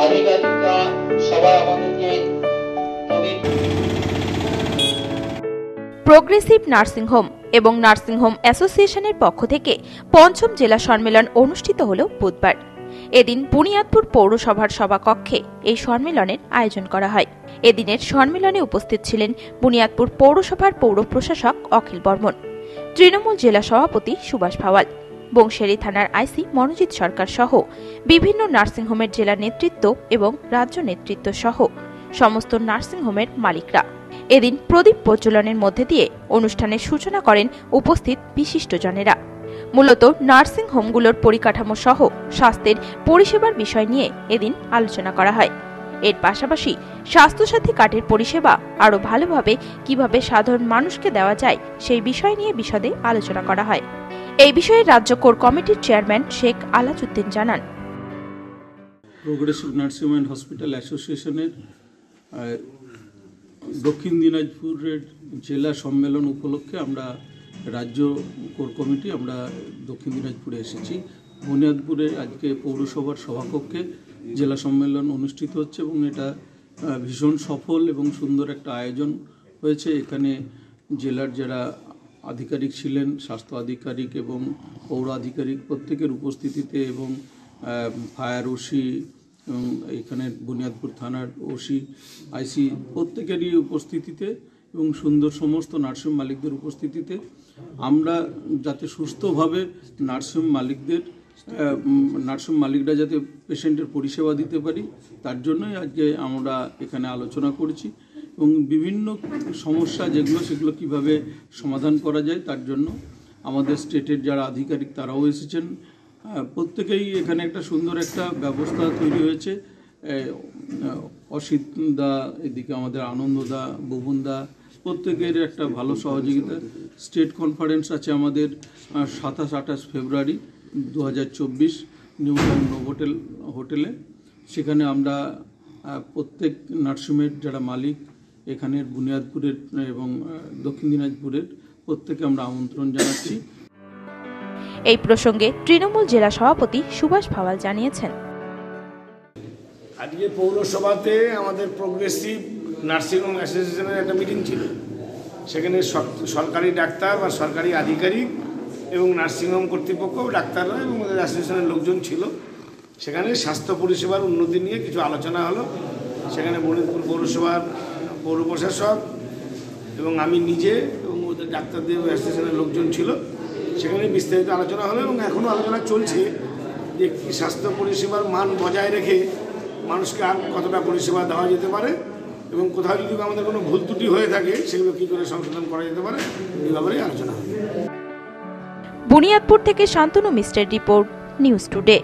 আধিকারিকরা সবাই আমাদেরকে প্রোগ্রেসিভ নার্সিং হোম এবং নার্সিং হোম অ্যাসোসিয়েশনের পক্ষ থেকে পঞ্চম জেলা সম্মেলন অনুষ্ঠিত হল বুধবার। এদিন বুনিয়াদপুর পৌরসভার সভাকক্ষে এই সম্মেলনের আয়োজন করা হয়। এদিনের সম্মেলনে উপস্থিত ছিলেন বুনিয়াদপুর পৌরসভার পৌর প্রশাসক অখিল বর্মন, তৃণমূল জেলা সভাপতি সুভাষ ভাওয়াল, বংশেরী থানার আইসি মনোজিৎ সরকার সহ বিভিন্ন নার্সিংহোমের জেলা নেতৃত্ব এবং রাজ্য নেতৃত্ব সহ সমস্ত নার্সিংহোমের মালিকরা। এদিন প্রদীপ প্রজ্বলনের মধ্যে দিয়ে অনুষ্ঠানের সূচনা করেন উপস্থিত বিশিষ্টজনেরা। মূলত নার্সিং হোমগুলোর পরিকাঠামো সহ স্বাস্থ্যের পরিষেবার বিষয় নিয়ে এদিন আলোচনা করা হয়। এর পাশাপাশি স্বাস্থ্যসাথী কার্ডের পরিষেবা আরও ভালোভাবে কিভাবে সাধারণ মানুষকে দেওয়া যায় সেই বিষয় নিয়ে বিশদে আলোচনা করা হয়। এই বিষয়ে রাজ্য কোর কমিটির চেয়ারম্যান শেখ আলাজউদ্দিন জানান, প্রোগ্রেসিভ নার্সিং অ্যান্ড হসপিটাল অ্যাসোসিয়েশনের দক্ষিণ দিনাজপুরের জেলা সম্মেলন উপলক্ষে আমরা রাজ্য কোর কমিটি আমরা দক্ষিণ দিনাজপুরে এসেছি। বুনিয়াদপুরে আজকে পৌরসভার সভাকক্ষে জেলা সম্মেলন অনুষ্ঠিত হচ্ছে এবং এটা ভীষণ সফল এবং সুন্দর একটা আয়োজন হয়েছে। এখানে জেলার যারা আধিকারিক ছিলেন, স্বাস্থ্য আধিকারিক এবং পৌর আধিকারিক প্রত্যেকের উপস্থিতিতে এবং ফায়ার ওসি এবং এখানে বুনিয়াদপুর থানার ওসি আইসি প্রত্যেকেরই উপস্থিতিতে এবং সুন্দর সমস্ত নার্সিং মালিকদের উপস্থিতিতে আমরা যাতে সুস্থভাবে নার্সিং মালিকরা যাতে পেশেন্টের পরিষেবা দিতে পারি তার জন্যই আজকে আমরা এখানে আলোচনা করেছি এবং বিভিন্ন সমস্যা সেগুলো কিভাবে সমাধান করা যায় তার জন্য আমাদের স্টেটের যারা আধিকারিক তারাও এসেছেন। প্রত্যেকেই এখানে একটা সুন্দর একটা ব্যবস্থা তৈরি হয়েছে। অসিত দা, এদিকে আমাদের আনন্দ দা, বুবন দা, প্রত্যেকের একটা ভালো সহযোগিতা। স্টেট কনফারেন্স আছে আমাদের 27-28 ফেব্রুয়ারি 2024 নিউ টাউন হোটেলে। সেখানে আমরা প্রত্যেক নার্সিংহোমের যারা মালিক এখানের বুনিয়াদপুরের এবং দক্ষিণ দিনাজপুরের প্রত্যেকে আমরা আমন্ত্রণ জানাচ্ছি। এই প্রসঙ্গে তৃণমূল জেলা সভাপতি সুভাষ ভাওয়াল জানিয়েছেন, আজকে পৌরসভাতে আমাদের প্রোগ্রেসিভ নার্সিং হোম অ্যাসোসিয়েশনের একটা মিটিং ছিল। সেখানে সরকারি ডাক্তার বা সরকারি আধিকারিক এবং নার্সিংহোম কর্তৃপক্ষ, ডাক্তাররা এবং ওদের অ্যাসোসিয়েশনের লোকজন ছিল। সেখানে স্বাস্থ্য পরিষেবার উন্নতি নিয়ে কিছু আলোচনা হলো। সেখানে বুনিয়াদপুর পৌরসভার পৌর প্রশাসক এবং আমি নিজে এবং ওদের ডাক্তারদের অ্যাসোসিয়েশনের লোকজন ছিল। সেখানে বিস্তারিত আলোচনা হলো এবং এখনও আলোচনা চলছে যে স্বাস্থ্য পরিষেবার মান বজায় রেখে মানুষকে আর কতটা পরিষেবা দেওয়া যেতে পারে এবং কোথাও যদি আমাদের কোনো ভুল ত্রুটি হয়ে থাকে সেগুলো কী করে সংশোধন করা যেতে পারে এই ব্যাপারেই আলোচনা হবে। বুনিয়াদপুর থেকে শান্তনু মিশ্রের রিপোর্ট, নিউজ টুডে।